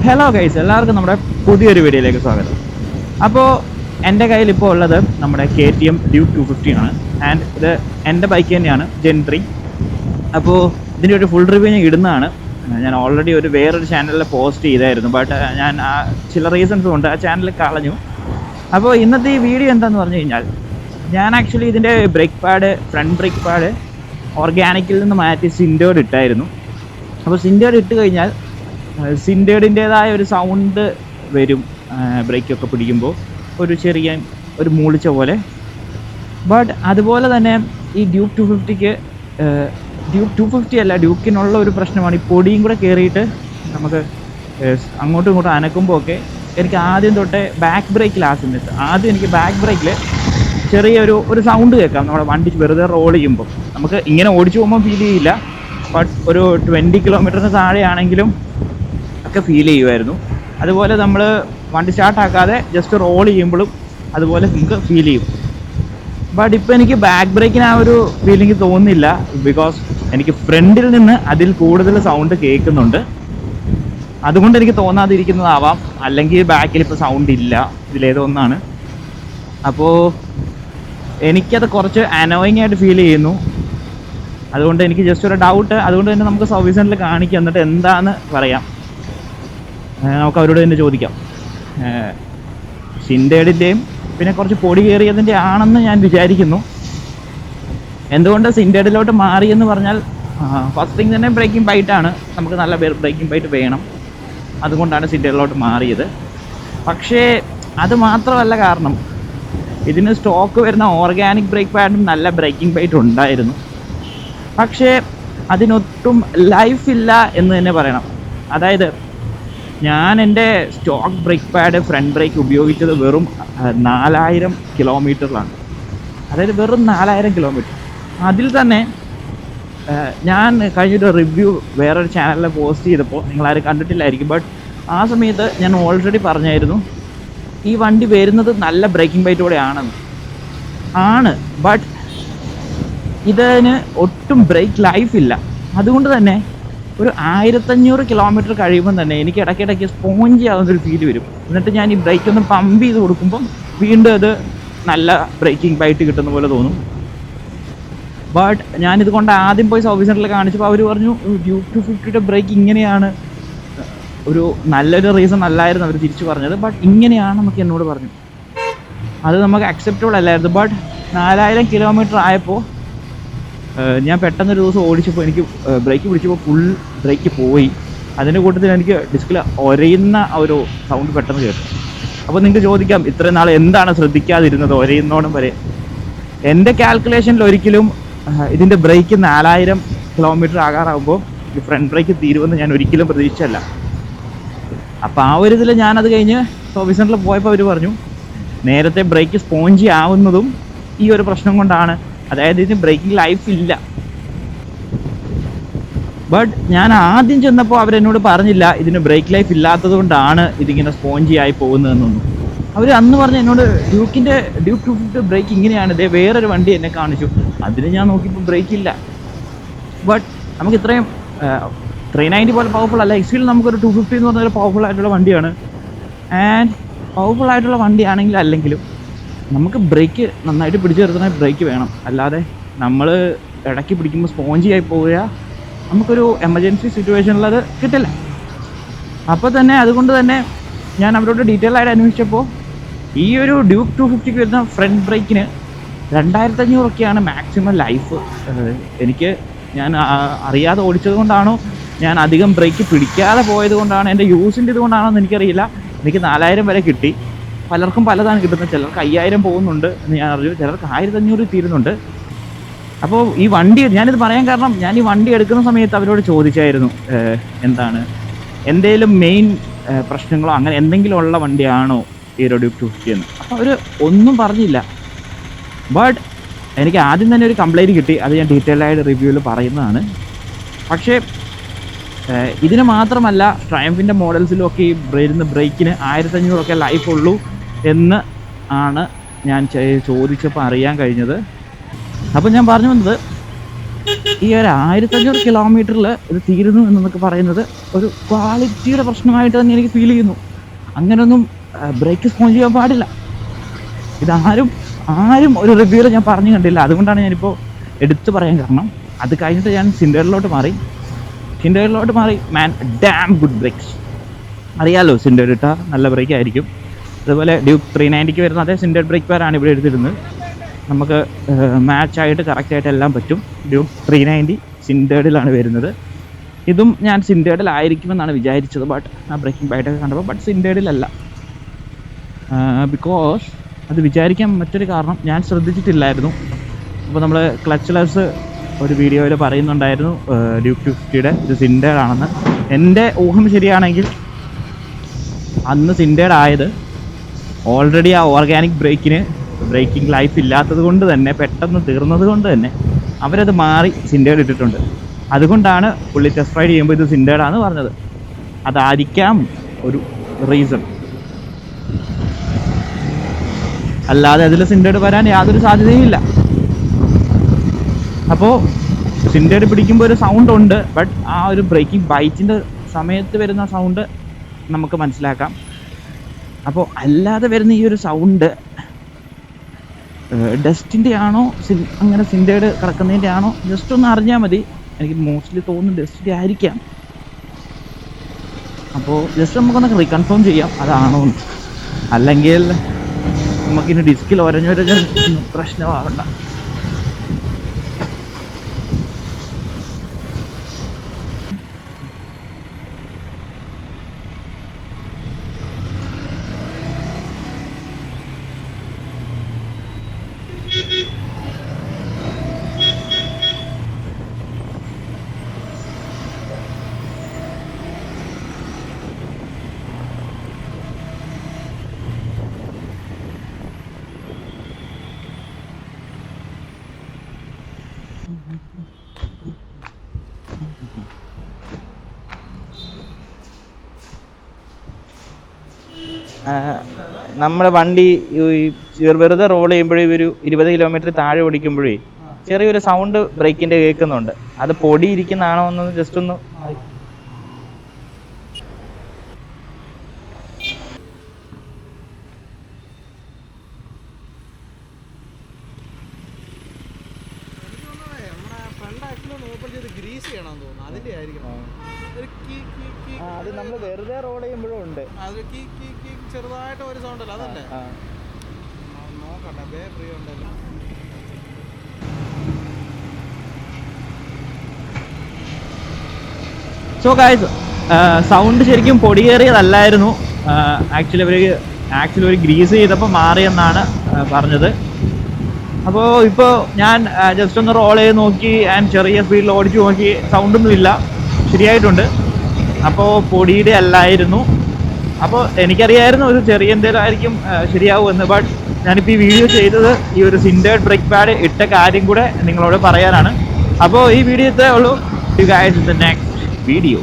Hello guys, എല്ലാവർക്കും നമ്മുടെ പുതിയൊരു വീഡിയോയിലേക്ക് സ്വാഗതം. അപ്പോൾ എൻ്റെ കയ്യിൽ ഇപ്പോൾ ഉള്ളത് നമ്മുടെ KTM Duke 250 ആണ്. ആൻഡ് ഇത് എൻ്റെ ബൈക്ക് തന്നെയാണ്, Gen 3. അപ്പോൾ ഇതിൻ്റെ ഒരു ഫുൾ റിവ്യൂ ഞാൻ ഇടുന്നതാണ്. ഞാൻ ഓൾറെഡി വേറൊരു ചാനലിൽ പോസ്റ്റ് ചെയ്തായിരുന്നു, ബട്ട് ഞാൻ ചില റീസൺസ് കൊണ്ട് ആ ചാനൽ കളഞ്ഞു. അപ്പോൾ ഇന്നത്തെ ഈ വീഡിയോ എന്താണെന്ന് പറഞ്ഞു കഴിഞ്ഞാൽ, ഞാൻ ആക്ച്വലി ഇതിൻ്റെ brake pad, front brake pad ഓർഗാനിക്കിൽ നിന്ന് മാറ്റി സിൻഡേർഡ് ഇട്ടായിരുന്നു. അപ്പോൾ സിൻഡേർഡ് ഇട്ട് കഴിഞ്ഞാൽ സിൻഡേർഡിൻ്റേതായ ഒരു സൗണ്ട് വരും ബ്രേക്കൊക്കെ പിടിക്കുമ്പോൾ, ഒരു ചെറിയ ഒരു മൂളിച്ച പോലെ. ബട്ട് അതുപോലെ തന്നെ ഈ ഡ്യൂക്ക് 250ക്ക് ഡ്യൂക്ക് 250 അല്ല, ഡ്യൂക്കിനുള്ള ഒരു പ്രശ്നമാണ് ഈ പൊടിയും കൂടെ കയറിയിട്ട് നമുക്ക് അങ്ങോട്ടും ഇങ്ങോട്ടും അനക്കുമ്പോൾ ഒക്കെ എനിക്ക് ആദ്യം തൊട്ടേ ബാക്ക് ബ്രേക്കിൽ ആദ്യം എനിക്ക് ബാക്ക് ബ്രേക്കിൽ ചെറിയൊരു സൗണ്ട് കേൾക്കാം. നമ്മുടെ വണ്ടി വെറുതെ റോൾ ചെയ്യുമ്പോൾ നമുക്ക് ഇങ്ങനെ ഓടിച്ചു പോകുമ്പോൾ ഫീൽ ചെയ്യില്ല, ബട്ട് ഒരു 20 കിലോമീറ്ററിന് താഴെയാണെങ്കിലും ഒക്കെ ഫീൽ ചെയ്യുമായിരുന്നു. അതുപോലെ നമ്മൾ വണ്ടി സ്റ്റാർട്ടാക്കാതെ ജസ്റ്റ് റോൾ ചെയ്യുമ്പോഴും അതുപോലെ നമുക്ക് ഫീൽ ചെയ്യും. ബട്ട് ഇപ്പോൾ എനിക്ക് ബാക്ക് ബ്രേക്കിന് ആ ഒരു ഫീലിംഗ് തോന്നുന്നില്ല, ബിക്കോസ് എനിക്ക് ഫ്രണ്ടിൽ നിന്ന് അതിൽ കൂടുതൽ സൗണ്ട് കേൾക്കുന്നുണ്ട്. അതുകൊണ്ട് എനിക്ക് തോന്നാതിരിക്കുന്നതാവാം, അല്ലെങ്കിൽ ബാക്കിൽ ഇപ്പോൾ സൗണ്ട് ഇല്ല, ഇതിലേതോ ഒന്നാണ്. അപ്പോൾ എനിക്കത് കുറച്ച് അനോയിങ് ആയിട്ട് ഫീൽ ചെയ്യുന്നു. അതുകൊണ്ട് എനിക്ക് ജസ്റ്റ് ഒരു ഡൗട്ട്, അതുകൊണ്ട് തന്നെ നമുക്ക് സർവീസ് സെൻ്ററിൽ കാണിക്കാം, എന്നിട്ട് എന്താണെന്ന് പറയാം. നമുക്ക് അവരോട് തന്നെ ചോദിക്കാം. സിൻഡേർഡിൻ്റെയും പിന്നെ കുറച്ച് പൊടി കയറിയതിൻ്റെ ആണെന്ന് ഞാൻ വിചാരിക്കുന്നു. എന്തുകൊണ്ട് സിൻഡേർഡിലോട്ട് മാറിയെന്ന് പറഞ്ഞാൽ, ഫസ്റ്റ് തിങ് തന്നെ ബ്രേക്കിംഗ് ബൈറ്റാണ്. നമുക്ക് നല്ല ബ്രേക്കിംഗ് ബൈറ്റ് വേണം, അതുകൊണ്ടാണ് സിൻഡേർഡിലോട്ട് മാറിയത്. പക്ഷേ അത് മാത്രമല്ല കാരണം, ഇതിന് സ്റ്റോക്ക് വരുന്ന ഓർഗാനിക് ബ്രേക്ക് പാഡും നല്ല ബ്രേക്കിംഗ് ബൈറ്റ് ഉണ്ടായിരുന്നു. പക്ഷേ അതിനൊട്ടും ലൈഫില്ല എന്ന് തന്നെ പറയണം. അതായത് ഞാൻ എൻ്റെ stock brake pad, front brake ഉപയോഗിച്ചത് വെറും 4000 കിലോമീറ്ററിലാണ്. അതായത് വെറും 4000 കിലോമീറ്റർ. അതിൽ തന്നെ ഞാൻ കഴിഞ്ഞൊരു റിവ്യൂ വേറൊരു ചാനലിൽ പോസ്റ്റ് ചെയ്തപ്പോൾ നിങ്ങളാരും കണ്ടിട്ടില്ലായിരിക്കും, ബട്ട് ആ സമയത്ത് ഞാൻ ഓൾറെഡി പറഞ്ഞായിരുന്നു ഈ വണ്ടി വരുന്നത് നല്ല ബ്രേക്കിംഗ് ബൈറ്റോടെ ആണ്. ബട്ട് ഇതിന് ഒട്ടും ബ്രേക്ക് ലൈഫ് ഇല്ല. അതുകൊണ്ട് തന്നെ ഒരു 1500 കിലോമീറ്റർ കഴിയുമ്പോൾ തന്നെ എനിക്ക് ഇടയ്ക്കിടയ്ക്ക് സ്പോഞ്ചി ആവുന്നൊരു ഫീൽ വരും. എന്നിട്ട് ഞാൻ ഈ ബ്രേക്ക് ഒന്ന് പമ്പ് ചെയ്ത് കൊടുക്കുമ്പം വീണ്ടും അത് നല്ല ബ്രേക്കിംഗ് ബൈറ്റ് കിട്ടുന്ന പോലെ തോന്നും. ബട്ട് ഞാനിത് കൊണ്ട് ആദ്യം പോയി സർവീസ് സെൻ്ററിൽ കാണിച്ചപ്പോൾ അവർ പറഞ്ഞു ഡ്യൂക്ക് 250യുടെ ബ്രേക്ക് ഇങ്ങനെയാണ്. ഒരു നല്ലൊരു റീസൺ അല്ലായിരുന്നു അവർ തിരിച്ചു പറഞ്ഞത്, ബട്ട് ഇങ്ങനെയാണെന്നൊക്കെ എന്നോട് പറഞ്ഞു. അത് നമുക്ക് അക്സെപ്റ്റബിൾ അല്ലായിരുന്നു. ബട്ട് 4000 കിലോമീറ്റർ ആയപ്പോൾ ഞാൻ പെട്ടെന്നൊരു ദിവസം ഓടിച്ചപ്പോൾ എനിക്ക് ബ്രേക്ക് പിടിച്ചപ്പോൾ ഫുൾ ബ്രേക്ക് പോയി. അതിൻ്റെ കൂട്ടത്തിൽ എനിക്ക് ഡിസ്കിൽ ഒരയുന്ന ഒരു സൗണ്ട് പെട്ടെന്ന് കേട്ടു. അപ്പോൾ നിങ്ങൾക്ക് ചോദിക്കാം, ഇത്രയും നാൾ എന്താണ് ശ്രദ്ധിക്കാതിരുന്നത് ഒരയുന്നോണം വരെ? എൻ്റെ കാൽക്കുലേഷനിൽ ഒരിക്കലും ഇതിൻ്റെ ബ്രേക്ക് 4000 കിലോമീറ്റർ ആകാറാകുമ്പോൾ ഈ ഫ്രണ്ട് ബ്രേക്ക് തീരുമെന്ന് ഞാൻ ഒരിക്കലും പ്രതീക്ഷിച്ചല്ല. അപ്പോൾ ആ ഒരു ഇതിൽ ഞാനത് കഴിഞ്ഞ് സർവീസ് സെൻ്ററിൽ പോയപ്പോൾ അവർ പറഞ്ഞു നേരത്തെ ബ്രേക്ക് സ്പോഞ്ചി ആവുന്നതും ഈ ഒരു പ്രശ്നം കൊണ്ടാണ്. അതായത് ഇതിന് ബ്രേക്കിംഗ് ലൈഫ് ഇല്ല. ബട്ട് ഞാൻ ആദ്യം ചെന്നപ്പോൾ അവരെന്നോട് പറഞ്ഞില്ല ഇതിന് ബ്രേക്ക് ലൈഫ് ഇല്ലാത്തത് കൊണ്ടാണ് ഇതിങ്ങനെ സ്പോഞ്ചി ആയി പോകുന്നതെന്നൊന്നും. അവർ അന്ന് പറഞ്ഞ എന്നോട് ഡ്യൂക്ക് 250 ബ്രേക്ക് ഇങ്ങനെയാണ്. ഇതേ വേറൊരു വണ്ടി എന്നെ കാണിച്ചു, അതിന് ഞാൻ നോക്കിയപ്പോൾ ബ്രേക്ക് ഇല്ല. ബട്ട് നമുക്ക് ഇത്രയും 390 പോലെ പവർഫുൾ അല്ല. എക്സ്ഫീൽഡ് നമുക്കൊരു 250 എന്ന് പറഞ്ഞൊരു പവർഫുൾ ആയിട്ടുള്ള വണ്ടിയാണ്. ആൻഡ് പവർഫുൾ ആയിട്ടുള്ള വണ്ടിയാണെങ്കിലും അല്ലെങ്കിലും നമുക്ക് ബ്രേക്ക് നന്നായിട്ട് പിടിച്ചു നിർത്തുന്ന ബ്രേക്ക് വേണം. അല്ലാതെ നമ്മൾ ഇടയ്ക്ക് പിടിക്കുമ്പോൾ സ്പോഞ്ചി ആയി പോവുക, നമുക്കൊരു എമർജൻസി സിറ്റുവേഷനിൽ അത് കിട്ടില്ല. അപ്പോൾ തന്നെ അതുകൊണ്ട് തന്നെ ഞാൻ അവരോട് ഡീറ്റെയിൽ ആയിട്ട് അന്വേഷിച്ചപ്പോൾ ഈ ഒരു ഡ്യൂക്ക് 250ക്ക് വരുന്ന ഫ്രണ്ട് ബ്രേക്കിന് 2500 മാക്സിമം ലൈഫ്. ഞാൻ അറിയാതെ ഓടിച്ചത് കൊണ്ടാണോ, ഞാൻ അധികം ബ്രേക്ക് പിടിക്കാതെ പോയത് കൊണ്ടാണ്, എൻ്റെ യൂസിൻ്റെ ഇതുകൊണ്ടാണോ എന്ന് എനിക്കറിയില്ല, എനിക്ക് 4000 വരെ കിട്ടി. പലർക്കും പലതാണ് കിട്ടുന്നത്. ചിലർക്ക് 5000 പോകുന്നുണ്ട് എന്ന് ഞാൻ അറിഞ്ഞു, ചിലർക്ക് 1500 തീരുന്നുണ്ട്. അപ്പോൾ ഈ വണ്ടി ഞാനിത് പറയാൻ കാരണം, ഞാൻ ഈ വണ്ടി എടുക്കുന്ന സമയത്ത് അവരോട് ചോദിച്ചായിരുന്നു എന്താണ് എന്തെങ്കിലും മെയിൻ പ്രശ്നങ്ങളോ അങ്ങനെ എന്തെങ്കിലും ഉള്ള വണ്ടിയാണോ ഈ ഒരു ഡ്യൂക്ക് 250 എന്ന്. അപ്പോൾ അവർ ഒന്നും പറഞ്ഞില്ല. ബട്ട് എനിക്ക് ആദ്യം തന്നെ ഒരു കംപ്ലൈൻറ്റ് കിട്ടി, അത് ഞാൻ ഡീറ്റെയിൽ ആയിട്ട് റിവ്യൂവിൽ പറയുന്നതാണ്. പക്ഷേ ഇതിന് മാത്രമല്ല, ട്രയംഫിൻ്റെ മോഡൽസിലും ഒക്കെ ഈ വരുന്ന ബ്രേക്കിന് 1500 ലൈഫ് ഉള്ളൂ എന്ന് ആണ് ഞാൻ ചോദിച്ചപ്പോൾ അറിയാൻ കഴിഞ്ഞത്. അപ്പോൾ ഞാൻ പറഞ്ഞു വന്നത് ഈ ഒരു 1500 കിലോമീറ്ററിൽ ഇത് തീരുന്നു എന്നൊക്കെ പറയുന്നത് ഒരു ക്വാളിറ്റിയുടെ പ്രശ്നമായിട്ട് തന്നെ എനിക്ക് ഫീൽ ചെയ്യുന്നു. അങ്ങനെയൊന്നും ബ്രേക്ക് സ്പോൺ ചെയ്യാൻ പാടില്ല. ഇതാരും ഒരു റിവ്യൂവിൽ ഞാൻ പറഞ്ഞു കണ്ടില്ല. അതുകൊണ്ടാണ് ഞാനിപ്പോൾ എടുത്തു പറയാൻ കാരണം. അത് കഴിഞ്ഞിട്ട് ഞാൻ സിൻഡേഡിലോട്ട് മാറി മാൻ ഡാം ഗുഡ് ബ്രേക്സ്. അറിയാമല്ലോ, സിൻഡേഡ് ഇട്ടാൽ നല്ല ബ്രേക്ക് ആയിരിക്കും. അതുപോലെ ഡ്യൂക്ക് 390 വരുന്ന അതേ സിൻഡേഡ് ബ്രേക്ക് പാരാണ് ഇവിടെ എടുത്തിരുന്നത്. നമുക്ക് മാച്ചായിട്ട് കറക്റ്റായിട്ട് എല്ലാം പറ്റും. ഡ്യൂക്ക് 390 സിൻഡേഡിലാണ് വരുന്നത്. ഇതും ഞാൻ സിൻഡേഡിലായിരിക്കുമെന്നാണ് വിചാരിച്ചത്. ബട്ട് ആ ബ്രേക്കിംഗ് പാഡൊക്കെ കണ്ടപ്പോൾ ബട്ട് സിൻഡേഡിലല്ല. ബിക്കോസ് അത് വിചാരിക്കാൻ മറ്റൊരു കാരണം ഞാൻ ശ്രദ്ധിച്ചിട്ടില്ലായിരുന്നു. അപ്പോൾ നമ്മൾ ക്ലച്ച്ലെസ് ഒരു വീഡിയോയിൽ പറയുന്നുണ്ടായിരുന്നു ഡ്യൂക്ക് 250യുടെ ഇത് സിൻഡേഡാണെന്ന്. എൻ്റെ ഊഹം ശരിയാണെങ്കിൽ അന്ന് സിൻഡേഡ് ആയത് ഓൾറെഡി ആ ഓർഗാനിക് ബ്രേക്കിംഗ് ലൈഫ് ഇല്ലാത്തത് കൊണ്ട് തന്നെ, പെട്ടെന്ന് തീർന്നത് കൊണ്ട് തന്നെ അവരത് മാറി സിൻഡേഡ് ഇട്ടിട്ടുണ്ട്. അതുകൊണ്ടാണ് പുള്ളി ടെസ്റ്റ് റൈഡ് ചെയ്യുമ്പോൾ ഇത് സിൻഡേഡാന്ന് പറഞ്ഞത്. അതായിരിക്കാം ഒരു റീസൺ. അല്ലാതെ അതിൽ സിൻഡേഡ് വരാൻ യാതൊരു സാധ്യതയുമില്ല. അപ്പോൾ സിൻഡേഡ് പിടിക്കുമ്പോൾ ഒരു സൗണ്ട് ഉണ്ട്. ബട്ട് ആ ഒരു ബ്രേക്കിംഗ് ബൈറ്റിൻ്റെ സമയത്ത് വരുന്ന സൗണ്ട് നമുക്ക് മനസ്സിലാക്കാം. അപ്പോൾ അല്ലാതെ വരുന്ന ഈ ഒരു സൗണ്ട് ഡസ്റ്റിൻ്റെ ആണോ അങ്ങനെ സിൻഡേഡ് കിടക്കുന്നതിൻ്റെ ആണോ ജസ്റ്റ് ഒന്ന് അറിഞ്ഞാൽ മതി. എനിക്ക് മോസ്റ്റ്ലി തോന്നുന്നു ഡസ്റ്റിൻ്റെ ആയിരിക്കാം. അപ്പോൾ ജസ്റ്റ് നമുക്കൊന്ന് റീകൺഫേം ചെയ്യാം അതാണോ എന്ന്. അല്ലെങ്കിൽ നമുക്കിനി ഡിസ്കിൽ ഒരഞ്ഞൊരഞ്ഞ പ്രശ്നമാകണ്ട. നമ്മുടെ വണ്ടി വെറുതെ റോൾ ചെയ്യുമ്പോഴേ ഒരു 20 കിലോമീറ്റർ താഴെ ഓടിക്കുമ്പോഴേ ചെറിയൊരു സൗണ്ട് ബ്രേക്കിൻ്റെ കേൾക്കുന്നുണ്ട്. അത് പൊടി ഇരിക്കുന്നതാണോ എന്ന് ജസ്റ്റ് ഒന്ന് അത് നമ്മൾ വെറുതെ റോൾ ചെയ്യുമ്പോഴും ഉണ്ട്. ചെറുതായിട്ട് ഒരു സൗണ്ട് അല്ല, അതല്ലേ നോക്കട്ടെ. ഫ്രീ ഉണ്ടല്ലോ. സോ ഗൈസ്, സൗണ്ട് ശരിക്കും പൊടിയേറിയതല്ലായിരുന്നു. ആക്ച്വലി ഒരു ഗ്രീസ് ചെയ്തപ്പോൾ മാറിയെന്നാണ് പറഞ്ഞത്. അപ്പോൾ ഇപ്പോൾ ഞാൻ ജസ്റ്റ് ഒന്ന് റോൾ ചെയ്ത് നോക്കി ആൻഡ് ചെറിയ സ്പീഡിൽ ഓടിച്ചു നോക്കി, സൗണ്ടൊന്നുമില്ല, ശരിയായിട്ടുണ്ട്. അപ്പോൾ പൊടിയുടെ അല്ലായിരുന്നു. അപ്പോൾ എനിക്കറിയായിരുന്നു ഒരു ചെറിയ എന്തെങ്കിലും ആയിരിക്കും ശരിയാവുമെന്ന്. ബട്ട് ഞാനിപ്പോൾ ഈ വീഡിയോ ചെയ്തത് ഈ ഒരു സിൻഡേഡ് ബ്രേക്ക് പാഡ് ഇട്ട കാര്യം കൂടെ നിങ്ങളോട് പറയാനാണ്. അപ്പോൾ ഈ വീഡിയോ ഇത്രേ ഉള്ളൂ. You guys in the next video.